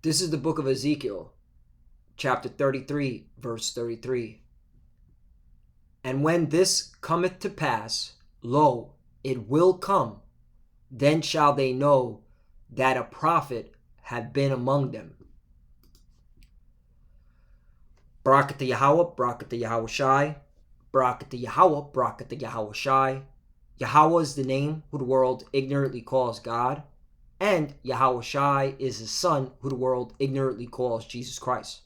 This is the book of Ezekiel, chapter 33, verse 33. And when this cometh to pass, lo, it will come, then shall they know that a prophet had been among them. Barakatah Yahweh, Barakatah Yahweh Shai, Barakatah Yahweh, Barakatah Yahweh Shai. Yahweh is the name who the world ignorantly calls God, and Yahweh Shai is his son who the world ignorantly calls Jesus Christ.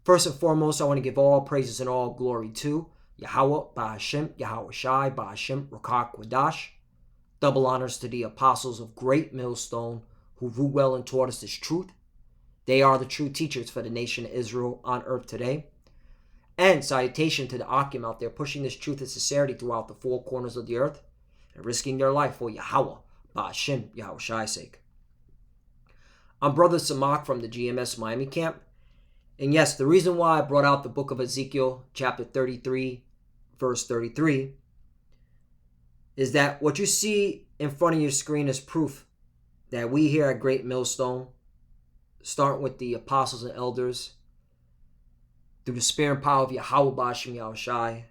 First and foremost, I want to give all praises and all glory to Yahweh, Ba'ashem, Yahweh Shai, Ba'ashem, Rakak, Wadash. Double honors to the apostles of Great Millstone who rule well and taught us this truth. They are the true teachers for the nation of Israel on earth today. And salutation to the Akim out there pushing this truth and sincerity throughout the four corners of the earth and risking their life for Yahweh, Ba'ashem, Yahweh Shai's sake. I'm Brother Samak from the GMS Miami camp. And yes, the reason why I brought out the book of Ezekiel, chapter 33, verse 33, is that what you see in front of your screen is proof that we here at Great Millstone, starting with the apostles and elders, through the spirit and power of Yahweh Ba'ashem Yahweh Shai,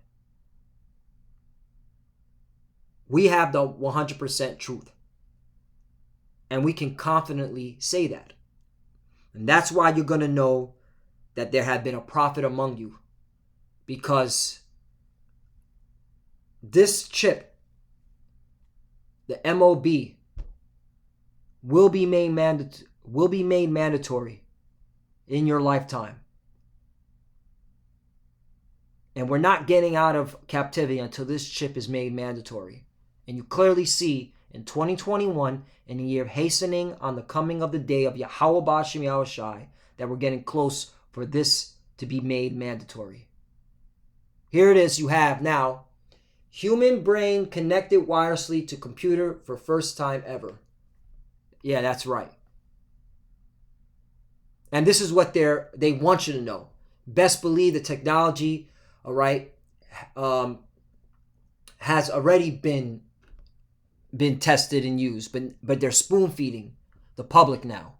we have the 100% truth. And we can confidently say that. And that's why you're going to know that there had been a prophet among you. Because this chip, the MOB, will be made mandatory in your lifetime. And we're not getting out of captivity until this chip is made mandatory. And you clearly see in 2021, in the year of hastening on the coming of the day of Yahweh Ba'ashem Yahweh Shai, that we're getting close for this to be made mandatory. Here it is. You have now human brain connected wirelessly to computer for first time ever. Yeah, that's right. And this is what they want you to know. Best believe the technology, all right, has already been tested and used, but they're spoon feeding the public now.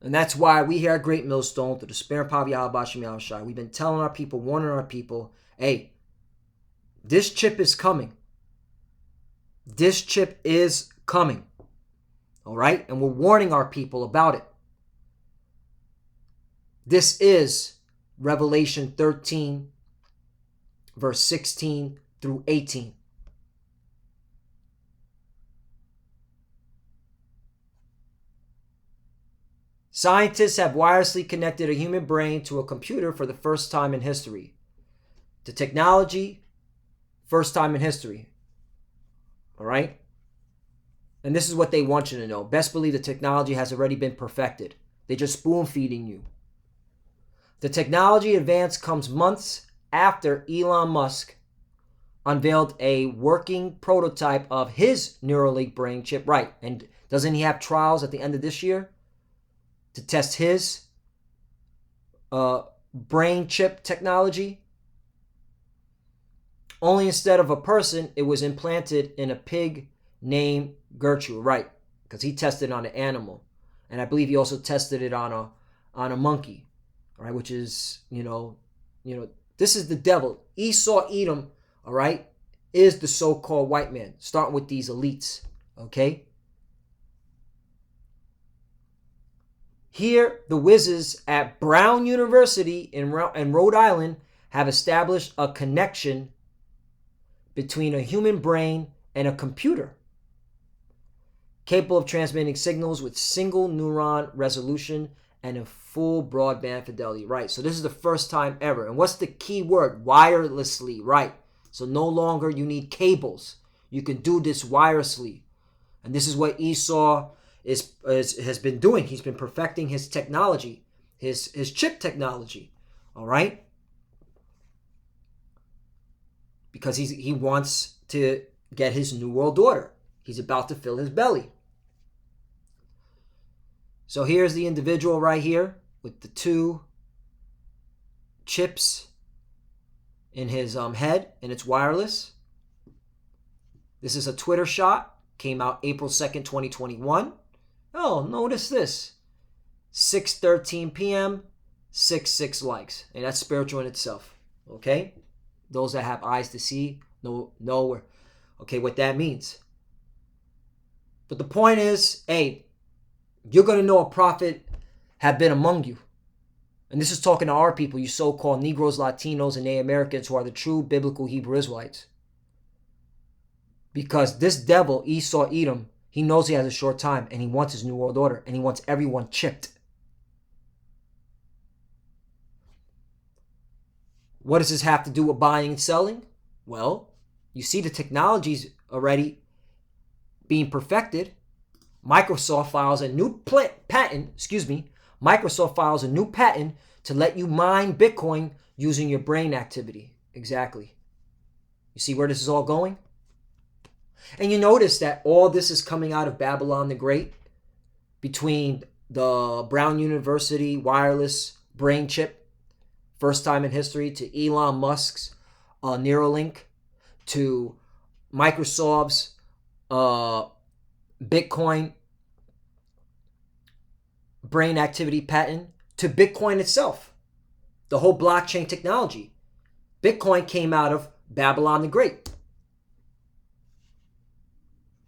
And that's why we here at Great Millstone, through the spirit and power of Yahweh Ba'ashem Yahweh Shai, we've been telling our people, warning our people, hey, this chip is coming. This chip is coming. All right? And we're warning our people about it. This is Revelation 13, verse 16 through 18. Scientists have wirelessly connected a human brain to a computer for the first time in history. The technology, first time in history. All right? And this is what they want you to know. Best believe the technology has already been perfected. They're just spoon feeding you. The technology advance comes months after Elon Musk unveiled a working prototype of his Neuralink brain chip. Right. And doesn't he have trials at the end of this year to test his brain chip technology? Only instead of a person, it was implanted in a pig named Gertrude. Right. Because he tested it on an animal. And I believe he also tested it on a monkey. All right. Which is, this is the devil. Esau Edom, all right, is the so-called white man, starting with these elites, okay? Here, the whizzes at Brown University in Rhode Island have established a connection between a human brain and a computer, capable of transmitting signals with single neuron resolution and a full broadband fidelity. Right, so this is the first time ever. And what's the key word? Wirelessly, right? So no longer you need cables. You can do this wirelessly. And this is what Esau has been doing. He's been perfecting his technology, his chip technology. All right? Because he wants to get his new world order. He's about to fill his belly. So here's the individual right here with the two chips in his head, and it's wireless. This is a Twitter shot Came out April 2nd, 2021. Oh, notice this. 6:13 p.m., 6 likes. And that's spiritual in itself. Okay? Those that have eyes to see know where. Okay, what that means. But the point is, hey, you're going to know a prophet have been among you. And this is talking to our people, you so-called Negroes, Latinos, and Native Americans who are the true biblical Hebrew Israelites. Because this devil, Esau Edom, he knows he has a short time and he wants his new world order and he wants everyone chipped. What does this have to do with buying and selling? Well, you see the technology's already being perfected. Microsoft files a new patent, Microsoft files a new patent to let you mine Bitcoin using your brain activity. Exactly. You see where this is all going? And you notice that all this is coming out of Babylon the Great, between the Brown University wireless brain chip, first time in history, to Elon Musk's Neuralink, to Microsoft's Bitcoin brain activity patent, to Bitcoin itself, the whole blockchain technology. Bitcoin came out of Babylon the Great,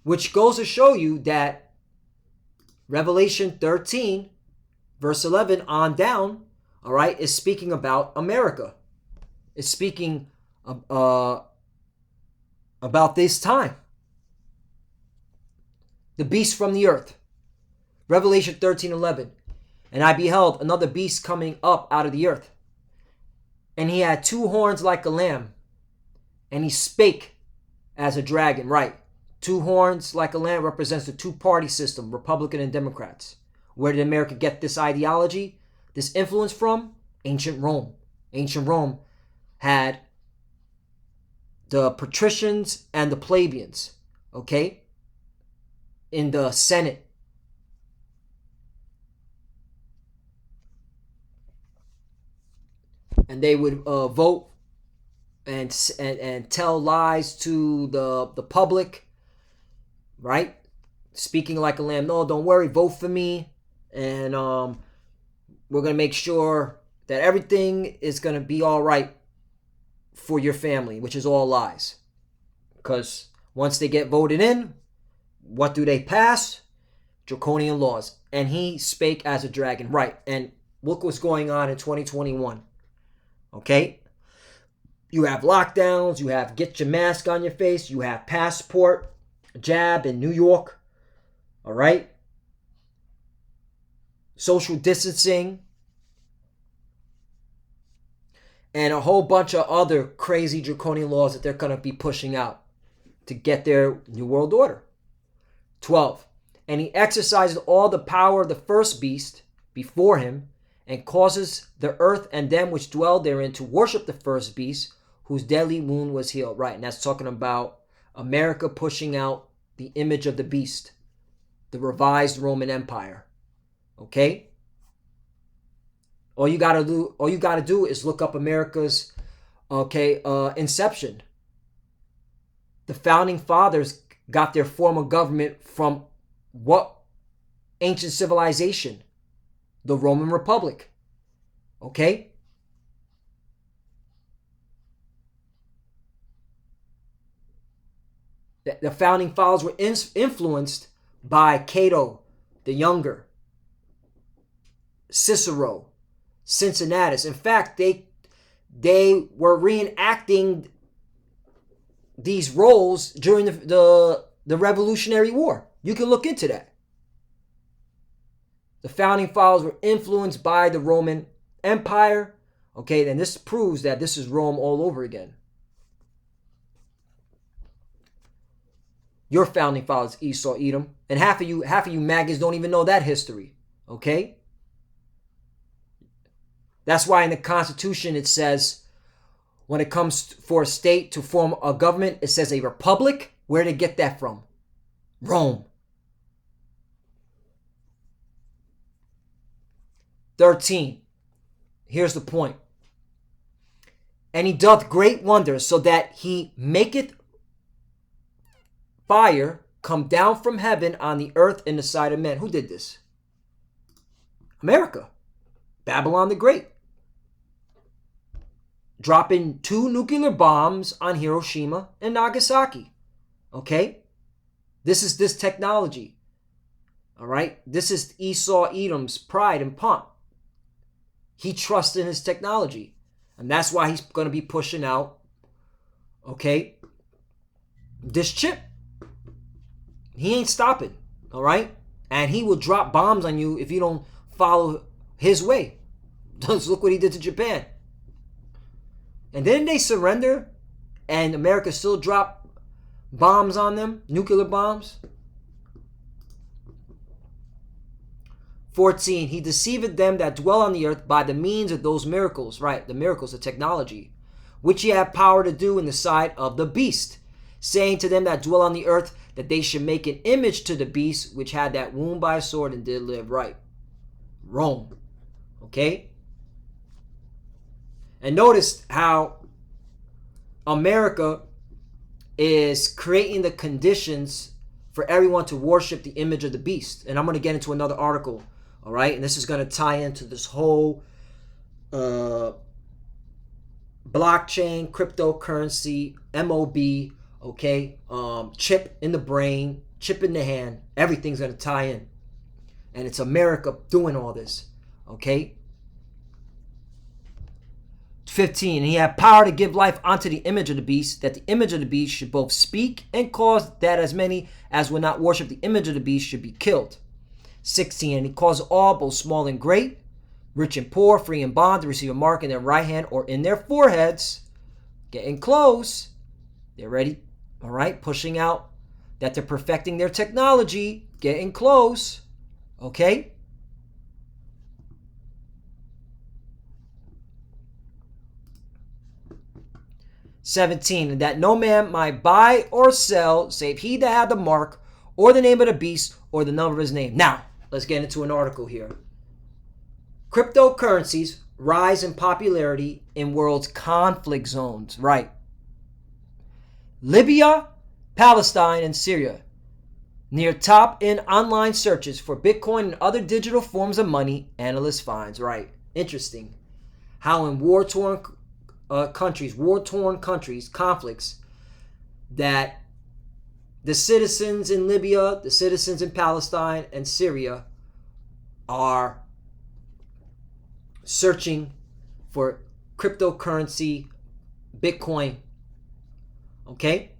which goes to show you that Revelation 13, verse 11 on down, all right, is speaking about America. It's speaking about this time. The beast from the earth. Revelation 13:11. And I beheld another beast coming up out of the earth. And he had 2 horns like a lamb. And he spake as a dragon. Right. 2 horns like a lamb represents the 2-party system, Republican and Democrats. Where did America get this ideology, this influence from? Ancient Rome. Ancient Rome had the patricians and the plebeians, okay, in the Senate. And they would vote and tell lies to the public, right? Speaking like a lamb. No, don't worry, vote for me, and we're gonna make sure that everything is gonna be all right for your family, which is all lies. Because once they get voted in, what do they pass? Draconian laws. And he spake as a dragon, right? And look what's going on in 2021. Okay, you have lockdowns, you have get your mask on your face, you have passport jab in New York, all right, social distancing, and a whole bunch of other crazy draconian laws that they're going to be pushing out to get their new world order. 12, and he exercises all the power of the first beast before him, and causes the earth and them which dwell therein to worship the first beast, whose deadly wound was healed. Right, and that's talking about America pushing out the image of the beast, the revised Roman Empire. Okay? All you gotta do is look up America's inception. The founding fathers got their form of government from what ancient civilization? The Roman Republic. Okay? The founding fathers were influenced by Cato the Younger, Cicero, Cincinnatus. In fact, they were reenacting these roles during the Revolutionary War. You can look into that. The founding fathers were influenced by the Roman Empire. Okay, then this proves that this is Rome all over again. Your founding fathers, Esau, Edom, and half of you maggots don't even know that history. Okay? That's why in the Constitution it says, when it comes for a state to form a government, it says a republic. Where did it get that from? Rome. 13. Here's the point. And he doth great wonders, so that he maketh fire come down from heaven on the earth in the sight of men. Who did this? America. Babylon the Great. Dropping 2 nuclear bombs on Hiroshima and Nagasaki. Okay? This is this technology. All right? This is Esau Edom's pride and pomp. He trusts in his technology. And that's why he's going to be pushing out, okay, this chip. He ain't stopping. All right? And he will drop bombs on you if you don't follow his way. Just look what he did to Japan. And then they surrender and America still dropped bombs on them, nuclear bombs. 14, he deceived them that dwell on the earth by the means of those miracles, right? The miracles of technology, which he had power to do in the sight of the beast, saying to them that dwell on the earth that they should make an image to the beast, which had that wound by a sword and did live right. Rome. Okay? And notice how America is creating the conditions for everyone to worship the image of the beast. And I'm going to get into another article. All right? And this is going to tie into this whole blockchain, cryptocurrency, MOB, okay? Chip in the brain, chip in the hand. Everything's going to tie in. And it's America doing all this. Okay? 15, and he had power to give life unto the image of the beast, that the image of the beast should both speak and cause that as many as would not worship the image of the beast should be killed. 16, and he caused all, both small and great, rich and poor, free and bond, to receive a mark in their right hand or in their foreheads. Getting close. They're ready. All right, pushing out that they're perfecting their technology. Getting close. Okay. "17, and that no man might buy or sell, save he that had the mark, or the name of the beast, or the number of his name." Now, let's get into an article here. Cryptocurrencies rise in popularity in world's conflict zones. Right. Libya, Palestine, and Syria near top in online searches for Bitcoin and other digital forms of money, analyst finds. Right. Interesting. How in war-torn countries, conflicts, that the citizens in Libya, the citizens in Palestine and Syria are searching for cryptocurrency, Bitcoin. Okay?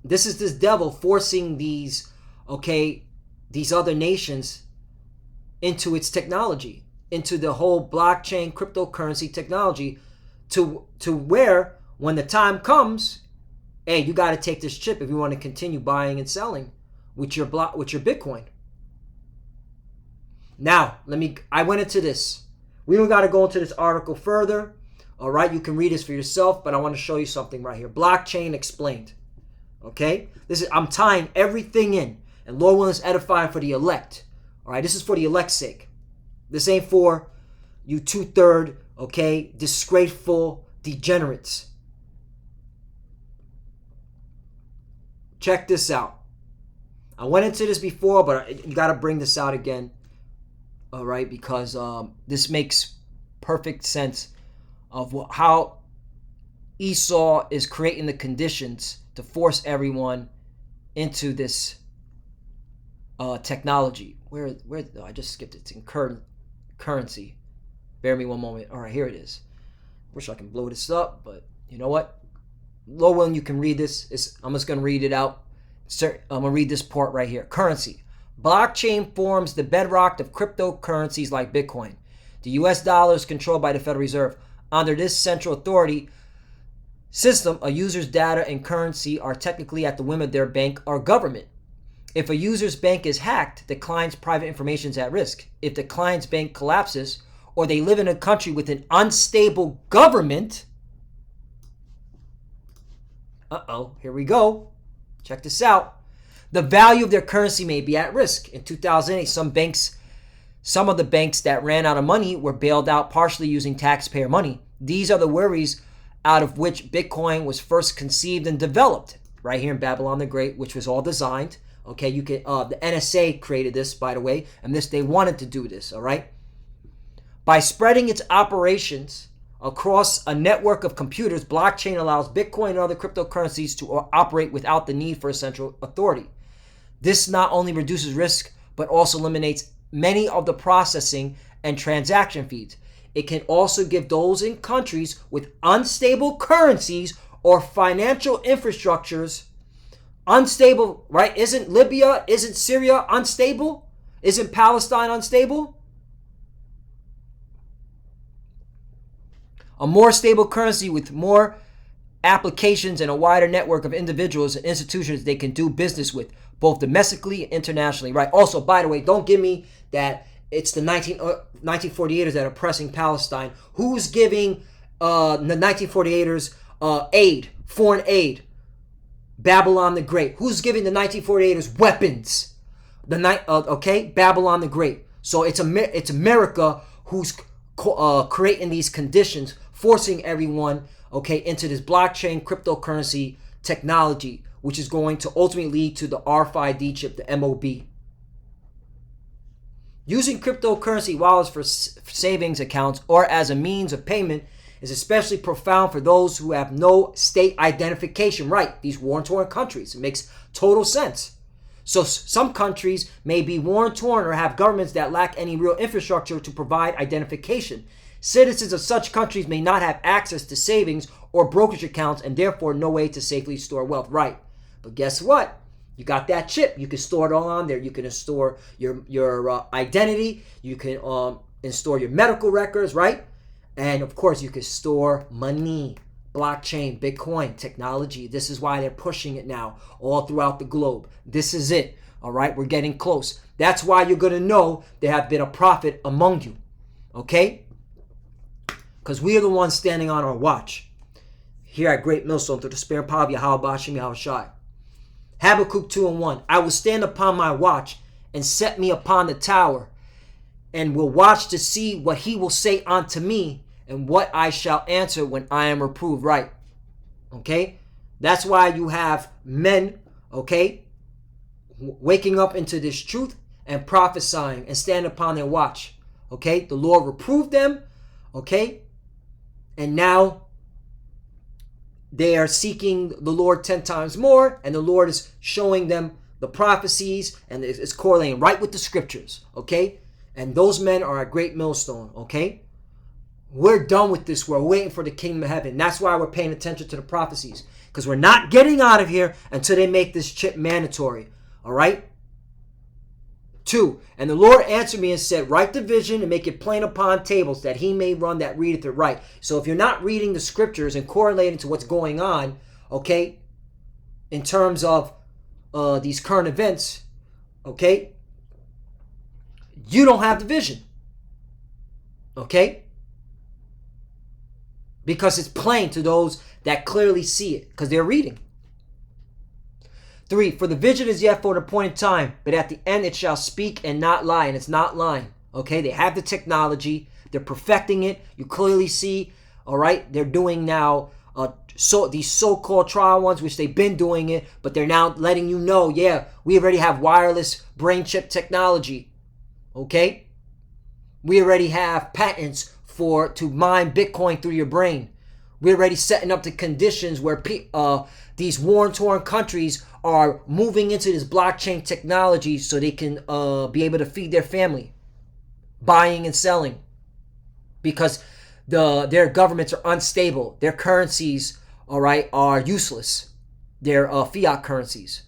This is this devil forcing these other nations into its technology, into the whole blockchain cryptocurrency technology, to where when the time comes, hey, you got to take this chip if you want to continue buying and selling with your Bitcoin. Now, I went into this. We don't got to go into this article further. All right, you can read this for yourself, but I want to show you something right here. Blockchain explained. Okay? I'm tying everything in, and Lord willing is edifying for the elect. All right, this is for the elect's sake. This ain't for you 2/3, okay, disgraceful degenerates. Check this out. I went into this before, but you got to bring this out again. All right, because this makes perfect sense of how Esau is creating the conditions to force everyone into this technology. Where I just skipped it. It's in currency. Bear me one moment. All right, here it is. Wish I can blow this up, but you know what? Lord willing, you can read this. I'm just going to read it out. I'm going to read this part right here. Currency. Blockchain forms the bedrock of cryptocurrencies like Bitcoin. The US dollar is controlled by the Federal Reserve. Under this central authority system, a user's data and currency are technically at the whim of their bank or government. If a user's bank is hacked, the client's private information is at risk. If the client's bank collapses, or they live in a country with an unstable government, here we go. Check this out. The value of their currency may be at risk. In 2008, some of the banks that ran out of money were bailed out partially using taxpayer money. These are the worries out of which Bitcoin was first conceived and developed. right here in Babylon the Great, which was all designed. Okay, you can the NSA created this, by the way, and they wanted to do this. All right, by spreading its operations across a network of computers, blockchain allows Bitcoin and other cryptocurrencies to operate without the need for a central authority. This not only reduces risk, but also eliminates many of the processing and transaction fees. It can also give those in countries with unstable currencies or financial infrastructures unstable, right? Isn't Libya, isn't Syria unstable? Isn't Palestine unstable? A more stable currency with more applications and a wider network of individuals and institutions they can do business with, both domestically and internationally, right? Also, by the way, don't give me that it's the 1948ers that are pressing Palestine. Who's giving the 1948ers aid, foreign aid? Babylon the Great. Who's giving the 1948ers weapons? Okay, Babylon the Great. So it's America who's creating these conditions, forcing everyone, okay, into this blockchain cryptocurrency technology, which is going to ultimately lead to the RFID chip, the MOB. Using cryptocurrency wallets for savings accounts or as a means of payment is especially profound for those who have no state identification. Right, these war-torn countries. It makes total sense. So some countries may be war-torn or have governments that lack any real infrastructure to provide identification. Citizens of such countries may not have access to savings or brokerage accounts and therefore no way to safely store wealth. Right, but guess what? You got that chip. You can store it all on there. You can store your identity. You can store your medical records, right? And of course, you can store money, blockchain, Bitcoin technology. This is why they're pushing it now all throughout the globe. This is it. All right, we're getting close. That's why you're going to know there have been a prophet among you. Okay? Because we are the ones standing on our watch. Here at Great Millstone, through the spare power of Yahweh Bashim Yahushai. Habakkuk 2:1. I will stand upon my watch and set me upon the tower, and will watch to see what he will say unto me, and what I shall answer when I am reproved. Right. Okay? That's why you have men, okay, waking up into this truth and prophesying and stand upon their watch. Okay? The Lord reproved them. Okay? And now they are seeking the Lord 10 times more, and the Lord is showing them the prophecies, and it's correlating right with the scriptures, okay? And those men are a great millstone, okay? We're done with this. We're waiting for the kingdom of heaven. That's why we're paying attention to the prophecies, because we're not getting out of here until they make this chip mandatory, all right? 2, and the Lord answered me and said, write the vision and make it plain upon tables, that he may run that readeth it right. So if you're not reading the scriptures and correlating to what's going on, okay, in terms of these current events, okay, you don't have the vision, okay? Because it's plain to those that clearly see it, because they're reading. 3, for the vision is yet for an appointed time, but at the end it shall speak and not lie, and it's not lying. Okay, they have the technology, they're perfecting it. You clearly see, all right, they're doing now these so-called trial ones, which they've been doing it, but they're now letting you know, yeah, we already have wireless brain chip technology. Okay, we already have patents to mine Bitcoin through your brain. We're already setting up the conditions where these war-torn countries are moving into this blockchain technology so they can be able to feed their family, buying and selling, because their governments are unstable. Their currencies, all right, are useless. Their fiat currencies.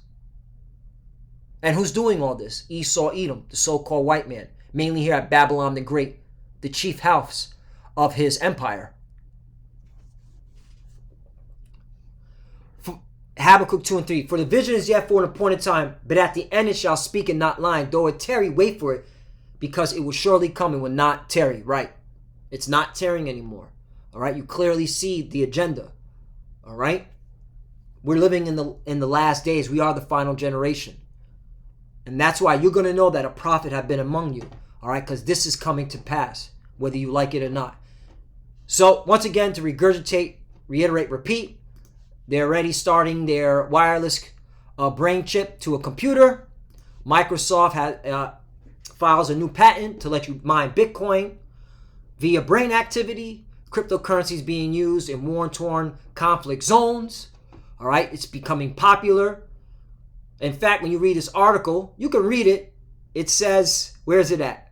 And who's doing all this? Esau Edom, the so-called white man, mainly here at Babylon the Great, the chief house of his empire. Habakkuk 2 and 3. For the vision is yet for an appointed time, but at the end it shall speak and not lie. Though it tarry, wait for it, because it will surely come and will not tarry. Right. It's not tarrying anymore. All right. You clearly see the agenda. All right. We're living in the last days. We are the final generation. And that's why you're going to know that a prophet have been among you. All right. Because this is coming to pass, whether you like it or not. So once again, to regurgitate, reiterate, repeat, They're already starting their wireless brain chip to a computer. Microsoft files a new patent to let you mine Bitcoin via brain activity. Cryptocurrencies being used in war-torn conflict zones. All right, it's becoming popular. In fact, when you read this article, you can read it. It says, where is it at?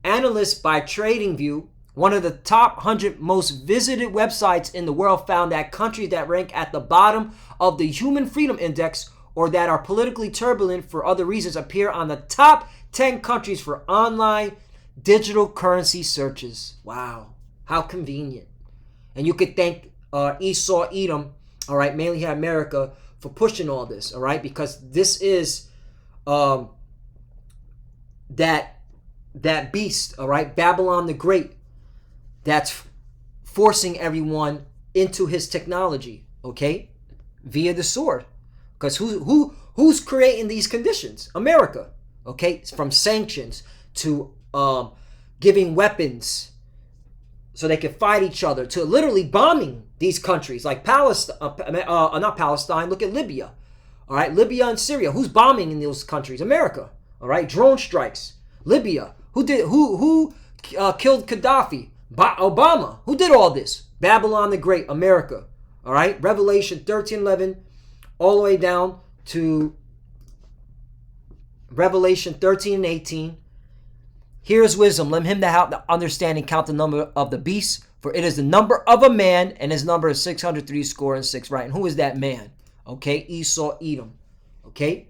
Analysts by TradingView, one of the top 100 most visited websites in the world, found that countries that rank at the bottom of the Human Freedom Index or that are politically turbulent for other reasons appear on the top 10 countries for online digital currency searches. Wow, how convenient. And you could thank Esau Edom, all right, mainly here in America, for pushing all this, all right, because this is that beast, all right, Babylon the Great, that's forcing everyone into his technology, okay, via the sword. Because who's creating these conditions? America, okay, from sanctions to giving weapons so they can fight each other, to literally bombing these countries like Palestine, not Palestine. Look at Libya, all right, Libya and Syria. Who's bombing in those countries? America, all right. Drone strikes, Libya. Who killed Gaddafi? Obama. Who did all this? Babylon the Great, America, all right. Revelation 13:11, all the way down to Revelation 13:18. Here's wisdom. Let him that have the understanding count the number of the beast, for it is the number of a man, and his number is 636, right? And who is that man? Okay, Esau Edom. Okay.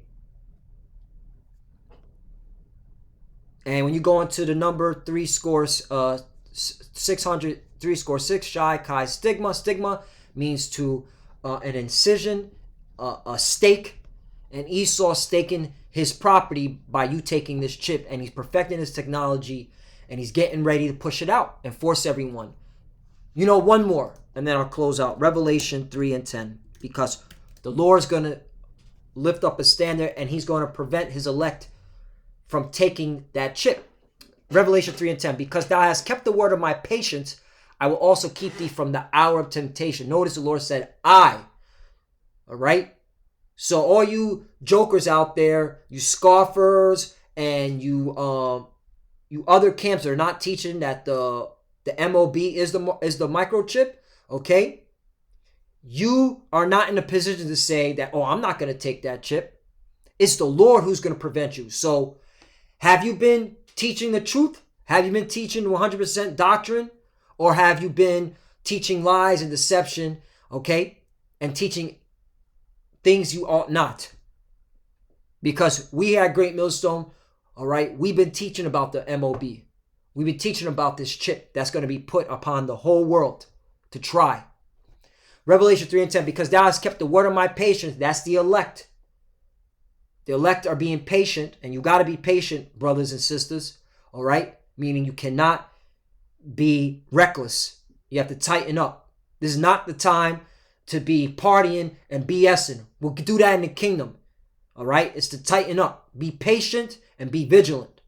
And when you go into the number 606, Shai, Kai, stigma. Stigma means to an incision, a stake, and Esau staking his property by you taking this chip, and he's perfecting his technology, and he's getting ready to push it out and force everyone. You know, one more, and then I'll close out. Revelation 3:10, because the Lord's going to lift up a standard, and he's going to prevent his elect from taking that chip. Revelation 3:10, because thou hast kept the word of my patience, I will also keep thee from the hour of temptation. Notice the Lord said, I. All right? So all you jokers out there, you scoffers, and you other camps that are not teaching that the MOB is the microchip, okay? You are not in a position to say that, oh, I'm not going to take that chip. It's the Lord who's going to prevent you. So have you been teaching the truth? Have you been teaching 100% doctrine? Or have you been teaching lies and deception, okay? And teaching things you ought not? Because we at Great Millstone, all right, we've been teaching about the MOB. We've been teaching about this chip that's going to be put upon the whole world to try. Revelation 3:10, because thou hast kept the word of my patience. That's the elect. The elect are being patient, and you got to be patient, brothers and sisters, all right? Meaning you cannot be reckless. You have to tighten up. This is not the time to be partying and BSing. We'll do that in the kingdom, all right? It's to tighten up. Be patient and be vigilant.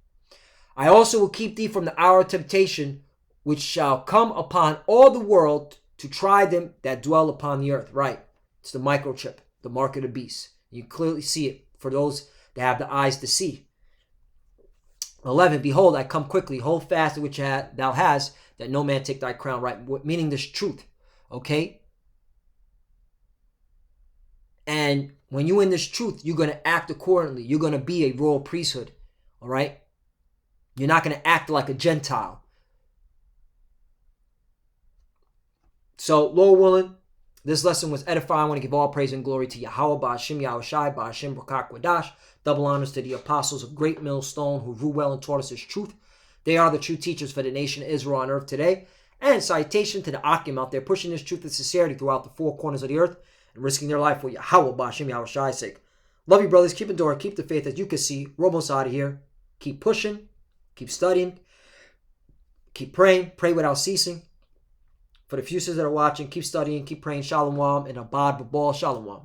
I also will keep thee from the hour of temptation, which shall come upon all the world to try them that dwell upon the earth. Right. It's the microchip, the mark of the beast. You clearly see it for those that have the eyes to see. 11, behold, I come quickly. Hold fast to which thou hast, that no man take thy crown. Right. Meaning this truth. Okay. And when you're in this truth, you're going to act accordingly. You're going to be a royal priesthood. All right. You're not going to act like a Gentile. So, Lord willing, this lesson was edifying. I want to give all praise and glory to Yahweh, Ba'ashim Yahushai, Ba'ashim Brakak Wadash. Double honors to the apostles of Great Millstone who rule well and taught us his truth. They are the true teachers for the nation of Israel on earth today. And citation to the Akim out there pushing this truth and sincerity throughout the four corners of the earth and risking their life for Yahweh, Ba'ashim Yahushai's sake. Love you, brothers. Keep enduring. Keep the faith. As you can see, we're almost out of here. Keep pushing. Keep studying. Keep praying. Pray without ceasing. For the few sisters that are watching, keep studying, keep praying. Shalom and Abad Babal Shalom.